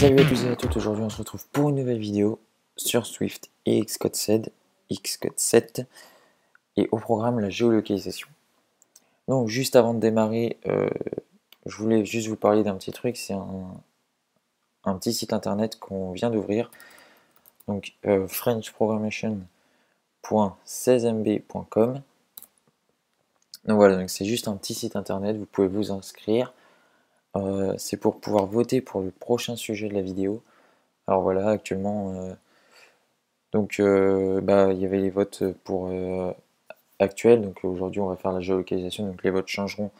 Salut à tous et à toutes, aujourd'hui on se retrouve pour une nouvelle vidéo sur Swift et Xcode 7, et au programme la géolocalisation. Donc juste avant de démarrer, je voulais juste vous parler d'un petit truc, c'est un petit site internet qu'on vient d'ouvrir, donc frenchprogrammation.16mb.com. Donc voilà, donc c'est juste un petit site internet, vous pouvez vous inscrire, c'est pour pouvoir voter pour le prochain sujet de la vidéo. Alors voilà, actuellement, il y avait les votes pour actuels, donc aujourd'hui on va faire la géolocalisation, donc les votes changeront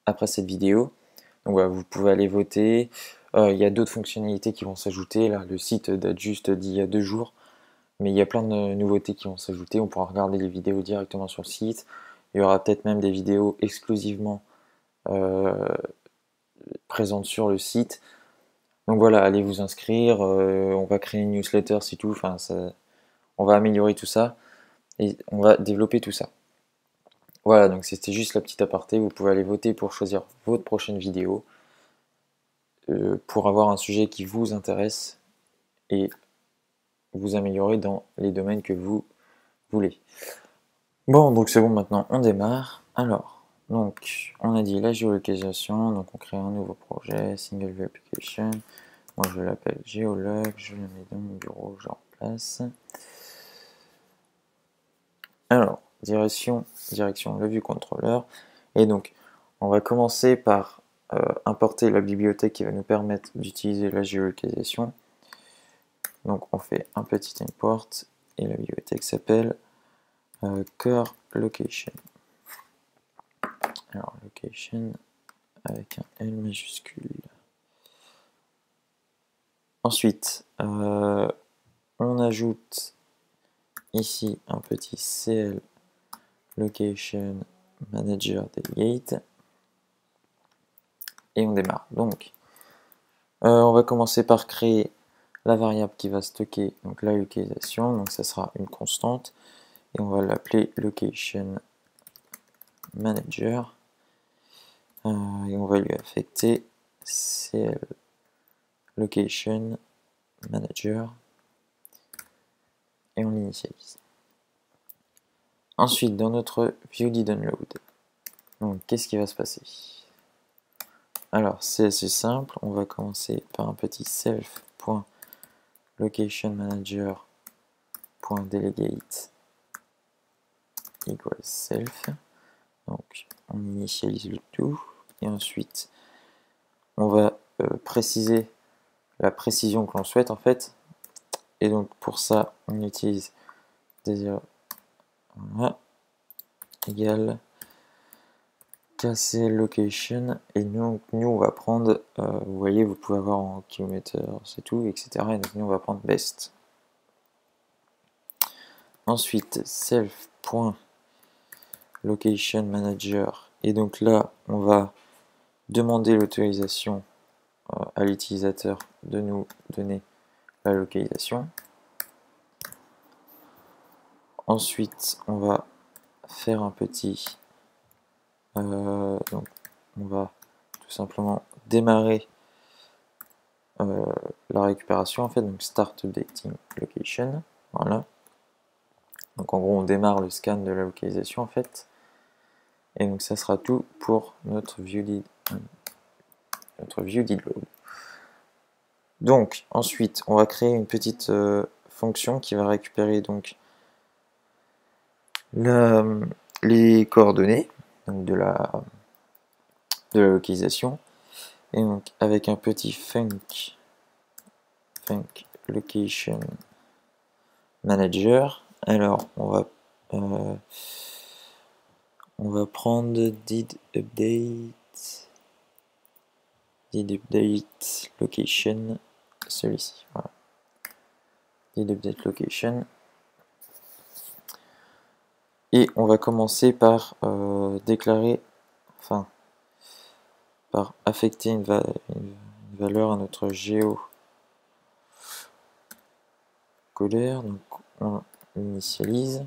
après cette vidéo. Donc voilà, vous pouvez aller voter. Il y a d'autres fonctionnalités qui vont s'ajouter, là le site date juste d'il y a 2 jours, mais il y a plein de nouveautés qui vont s'ajouter, on pourra regarder les vidéos directement sur le site, il y aura peut-être même des vidéos exclusivement présentes sur le site. Donc voilà, allez vous inscrire, on va créer une newsletter, c'est tout, enfin, on va améliorer tout ça, et on va développer tout ça. Voilà, donc c'était juste la petite aparté, vous pouvez aller voter pour choisir votre prochaine vidéo, pour avoir un sujet qui vous intéresse, et vous améliorer dans les domaines que vous voulez. Bon, donc c'est bon, maintenant on démarre. Alors, donc on a dit la géolocalisation, donc on crée un nouveau projet, single view application. Moi je l'appelle géologue, je la mets dans mon bureau, je remplace. Alors, direction le view controller. Et donc, on va commencer par importer la bibliothèque qui va nous permettre d'utiliser la géolocalisation. Donc, on fait un petit import et la bibliothèque s'appelle core location. Alors, location avec un L majuscule. Ensuite, on ajoute ici un petit CL location manager delegate et on démarre. Donc, on va commencer par créer la variable qui va stocker donc la localisation, donc ça sera une constante et on va l'appeler location manager et on va lui affecter CL location manager et on initialise. Ensuite, dans notre viewDidOnload, donc qu'est-ce qui va se passer? Alors, c'est assez simple, on va commencer par un petit self.locationManager.delegate equals self. Donc, on initialise le tout, et ensuite, on va préciser la précision que l'on souhaite en fait. Et donc, pour ça, on utilise des égale KCL location, et nous on va prendre, vous voyez, vous pouvez avoir en kilomètres, c'est tout, etc. Et donc nous on va prendre best. Ensuite self.location manager, et donc là on va demander l'autorisation à l'utilisateur de nous donner la localisation. Ensuite on va faire un petit donc on va tout simplement démarrer la récupération en fait, donc start updating location, voilà. Donc en gros on démarre le scan de la localisation en fait, et donc ça sera tout pour notre viewDidLoad. Donc ensuite on va créer une petite fonction qui va récupérer donc les coordonnées donc de la localisation, et donc avec un petit func location manager. Alors on va prendre did update location, celui-ci, voilà. Did update location, et on va commencer par déclarer, enfin par affecter une valeur à notre géocodeur. Donc on initialise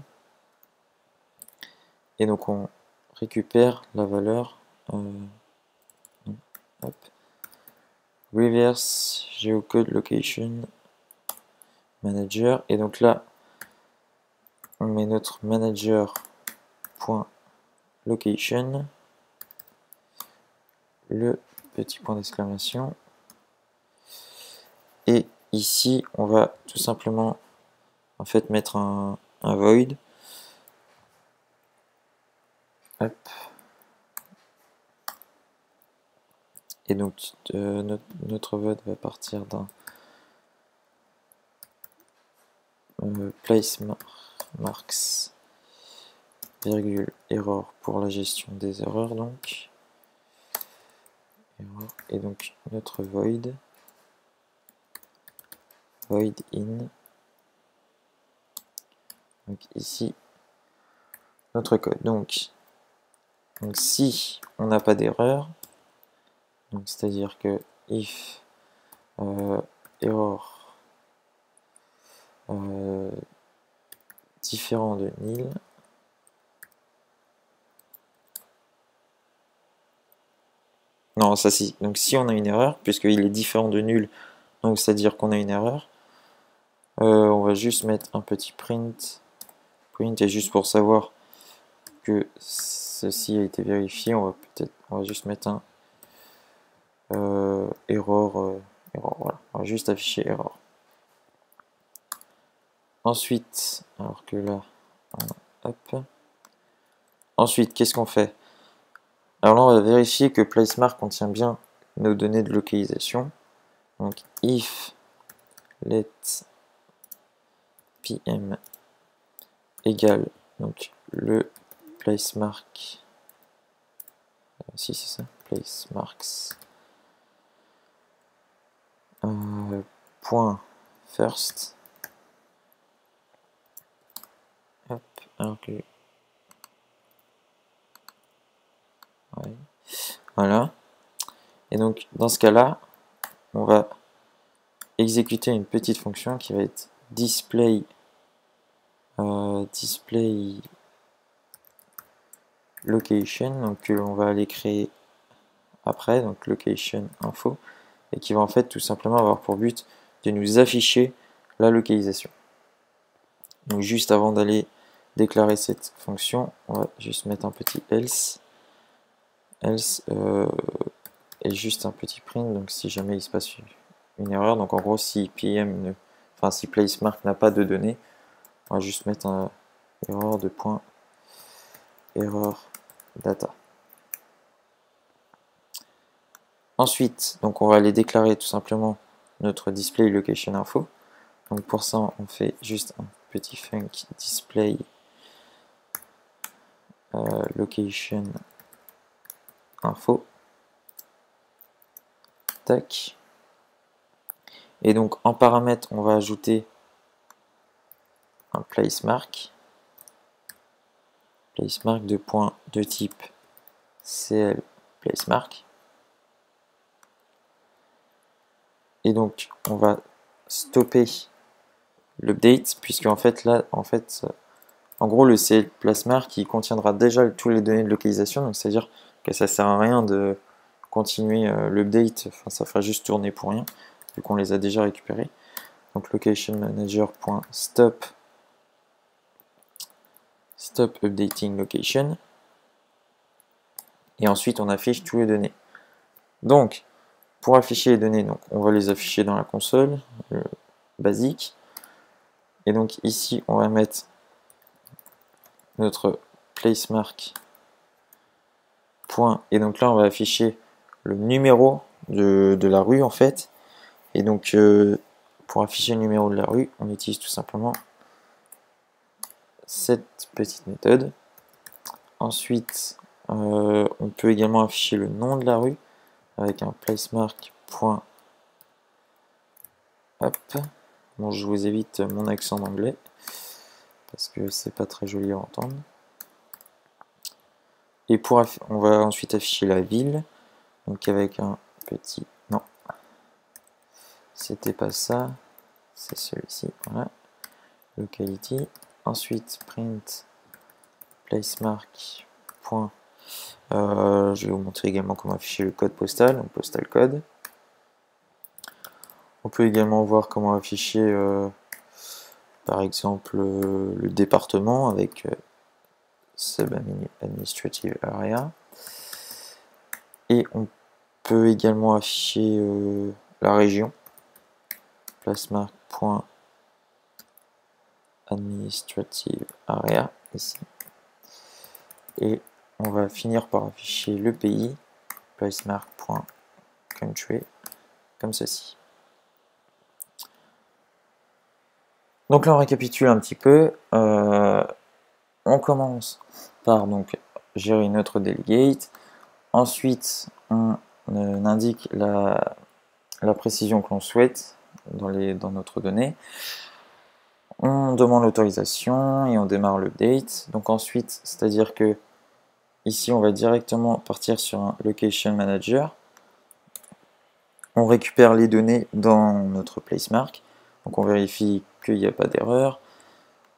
et donc on récupère la valeur hop, reverse geocode location manager, et donc là on met notre manager.location, le petit point d'exclamation, et ici on va tout simplement en fait mettre un void. Hop. Et donc notre void va partir d'un place marks virgule error pour la gestion des erreurs, donc error, et donc notre void in, donc ici notre code. Donc si on n'a pas d'erreur, donc c'est à dire que if error différent de nil, non ça si, donc si on a une erreur, puisqu'il est différent de nul, donc c'est à dire qu'on a une erreur, on va juste mettre un petit print, et juste pour savoir que ceci a été vérifié, on va juste mettre un error, voilà, on va juste afficher error. Ensuite, alors que là, hop. Ensuite, qu'est-ce qu'on fait? Alors là, on va vérifier que placemark contient bien nos données de localisation. Donc, if let pm égale donc le placemark, si c'est ça, placemarks point first. Hop, alors que ouais. Voilà. Et donc dans ce cas-là, on va exécuter une petite fonction qui va être display location, donc on va aller créer après, donc location info, et qui va en fait tout simplement avoir pour but de nous afficher la localisation. Donc juste avant d'aller déclarer cette fonction, on va juste mettre un petit else et juste un petit print, donc si jamais il se passe une erreur, donc en gros si si placemark n'a pas de données, on va juste mettre un erreur de point error data. Ensuite, donc on va aller déclarer tout simplement notre display location info. Donc pour ça, on fait juste un petit func display location info. Tac. Et donc en paramètre, on va ajouter un placemark de type cl placemark. Et donc on va stopper l'update, puisque en fait là, en gros le cl placemark qui contiendra déjà tous les données de localisation, donc c'est à dire que ça sert à rien de continuer l'update, enfin ça fera juste tourner pour rien vu qu'on les a déjà récupérés. Donc location manager.stop updating location, et ensuite on affiche tous les données. Donc pour afficher les données, donc on va les afficher dans la console basique, et donc ici on va mettre notre placemark point, et donc là on va afficher le numéro de la rue en fait, et donc pour afficher le numéro de la rue, on utilise tout simplement cette petite méthode. Ensuite, on peut également afficher le nom de la rue avec un placemark point. Hop. Bon, je vous évite mon accent d'anglais parce que c'est pas très joli à entendre. Et on va ensuite afficher la ville, donc avec un petit, non, c'était pas ça, c'est celui-ci, voilà, locality. Ensuite print placemark point, je vais vous montrer également comment afficher le code postal, donc postal code. On peut également voir comment afficher par exemple le département avec Sub-Administrative Area. Et on peut également afficher la région, placemark.administrative area ici. Et on va finir par afficher le pays, placemark.country, comme ceci. Donc là on récapitule un petit peu. On commence par donc gérer notre delegate. Ensuite on indique la précision que l'on souhaite dans notre donnée. On demande l'autorisation et on démarre le date. Donc ensuite, c'est-à-dire que ici on va directement partir sur un location manager. On récupère les données dans notre placemark. Donc on vérifie qu'il n'y a pas d'erreur.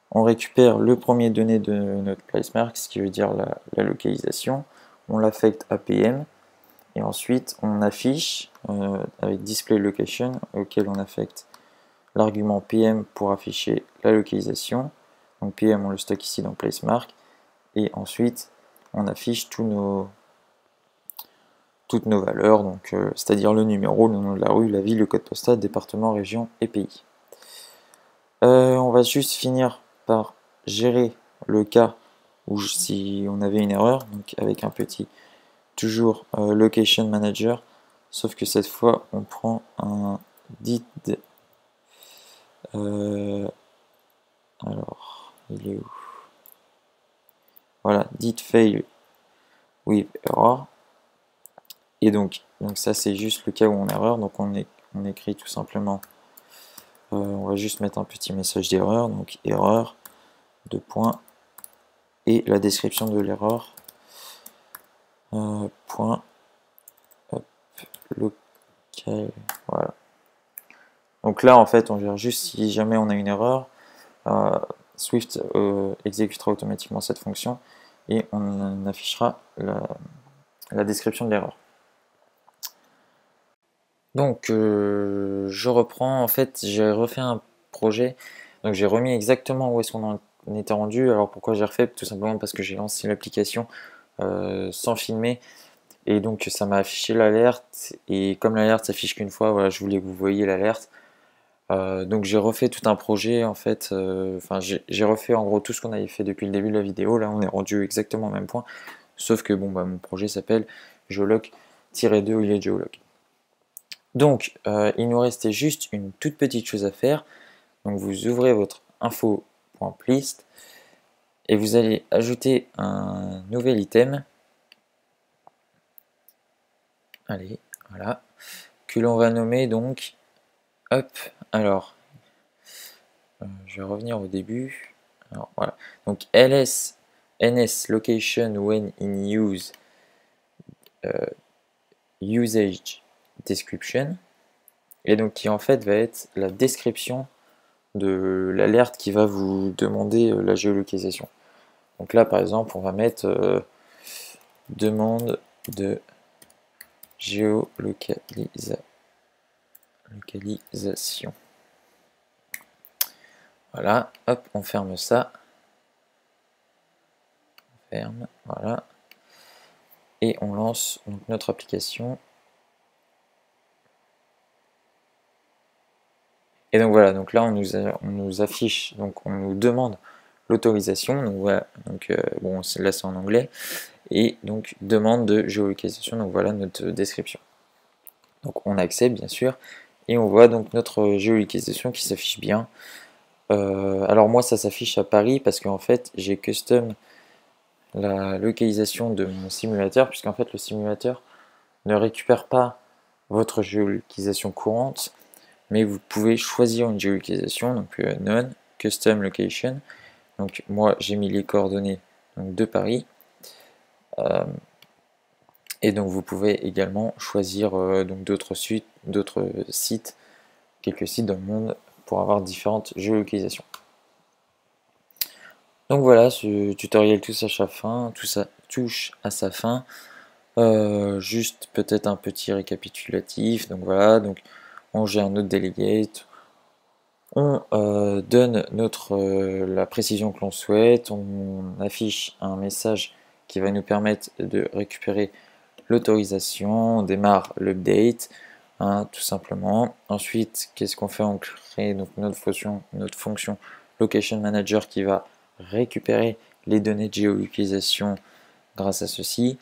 On récupère le premier donné de notre placemark, ce qui veut dire la localisation. On l'affecte à PM. Et ensuite on affiche avec display location auquel on affecte l'argument PM pour afficher la localisation. Donc PM on le stocke ici dans placemark. Et ensuite on affiche toutes nos valeurs, donc c'est-à-dire le numéro, le nom de la rue, la ville, le code postal, département, région et pays. On va juste finir par gérer le cas où si on avait une erreur, donc avec un petit toujours location manager, sauf que cette fois on prend un did alors il est où, voilà, did fail with error. Et donc ça c'est juste le cas où on a erreur, donc on écrit tout simplement, on va juste mettre un petit message d'erreur, donc erreur, 2 points, et la description de l'erreur, point, hop, local, voilà. Donc là en fait on gère juste si jamais on a une erreur, Swift exécutera automatiquement cette fonction et on affichera la description de l'erreur. Donc je reprends, en fait j'ai refait un projet, donc j'ai remis exactement où est-ce qu'on en était rendu. Alors pourquoi j'ai refait? Tout simplement parce que j'ai lancé l'application sans filmer, et donc ça m'a affiché l'alerte, et comme l'alerte s'affiche qu'une fois, voilà, je voulais que vous voyiez l'alerte. Donc j'ai refait tout un projet en fait, enfin j'ai refait en gros tout ce qu'on avait fait depuis le début de la vidéo. Là on est rendu exactement au même point, sauf que bon bah mon projet s'appelle geoloc-2 au lieu de geoloc. Donc, il nous restait juste une toute petite chose à faire. Donc, vous ouvrez votre info.plist et vous allez ajouter un nouvel item. Allez, voilà. Que l'on va nommer donc, hop, alors, je vais revenir au début. Alors, voilà. Donc, ns location when in use usage description. Et donc, qui en fait va être la description de l'alerte qui va vous demander la géolocalisation. Donc là par exemple on va mettre demande de géolocalisation. Voilà, hop, on ferme ça. On ferme, voilà. Et on lance donc notre application. Et donc voilà, donc là on nous affiche, donc on nous demande l'autorisation, donc voilà, donc bon là c'est en anglais, et donc demande de géolocalisation, donc voilà notre description. Donc on accepte bien sûr, et on voit donc notre géolocalisation qui s'affiche bien. Alors moi ça s'affiche à Paris parce qu'en fait j'ai custom la localisation de mon simulateur, puisqu'en fait le simulateur ne récupère pas votre géolocalisation courante, mais vous pouvez choisir une géolocalisation, donc non, custom location. Donc moi j'ai mis les coordonnées donc, de Paris. Et donc vous pouvez également choisir donc d'autres sites, quelques sites dans le monde pour avoir différentes géolocalisations. Donc voilà, ce tutoriel touche à sa fin. Juste peut-être un petit récapitulatif. Donc voilà, donc on gère notre delegate, on donne la précision que l'on souhaite, on affiche un message qui va nous permettre de récupérer l'autorisation, on démarre l'update, tout simplement. Ensuite, qu'est-ce qu'on fait? On crée donc notre fonction Location Manager qui va récupérer les données de géolocalisation grâce à ceci,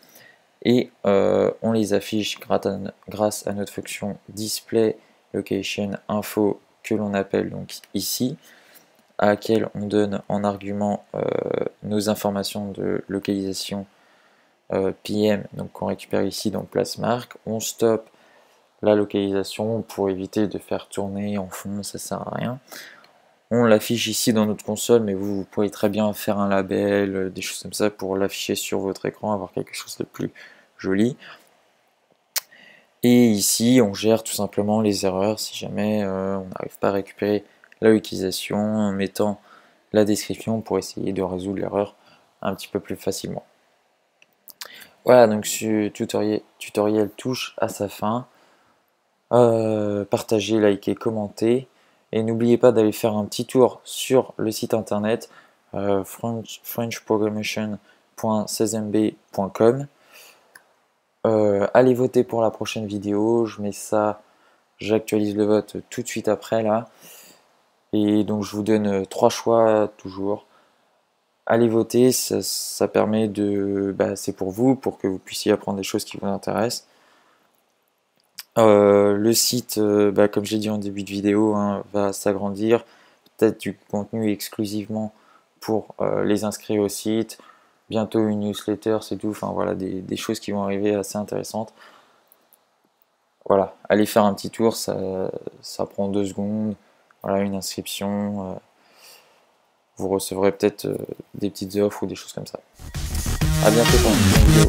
et on les affiche grâce à notre fonction Display Location Info que l'on appelle donc ici, à laquelle on donne en argument nos informations de localisation PM, donc qu'on récupère ici dans Place Marque. On stoppe la localisation pour éviter de faire tourner en fond, ça sert à rien. On l'affiche ici dans notre console, mais vous pouvez très bien faire un label, des choses comme ça pour l'afficher sur votre écran, avoir quelque chose de plus joli. Et ici, on gère tout simplement les erreurs si jamais on n'arrive pas à récupérer la localisation, en mettant la description pour essayer de résoudre l'erreur un petit peu plus facilement. Voilà, donc ce tutoriel touche à sa fin. Partagez, likez, commentez. Et n'oubliez pas d'aller faire un petit tour sur le site internet frenchprogrammation.16mb.com. Allez voter pour la prochaine vidéo. J'actualise le vote tout de suite après là. Et donc je vous donne 3 choix toujours. Allez voter, ça permet de... c'est pour vous, pour que vous puissiez apprendre des choses qui vous intéressent. Le site, comme j'ai dit en début de vidéo, va s'agrandir. Peut-être du contenu exclusivement pour les inscrits au site. Bientôt une newsletter, c'est tout. Enfin voilà, des choses qui vont arriver assez intéressantes. Voilà, allez faire un petit tour, ça prend 2 secondes. Voilà, une inscription. Vous recevrez peut-être des petites offres ou des choses comme ça. A bientôt pour une nouvelle vidéo.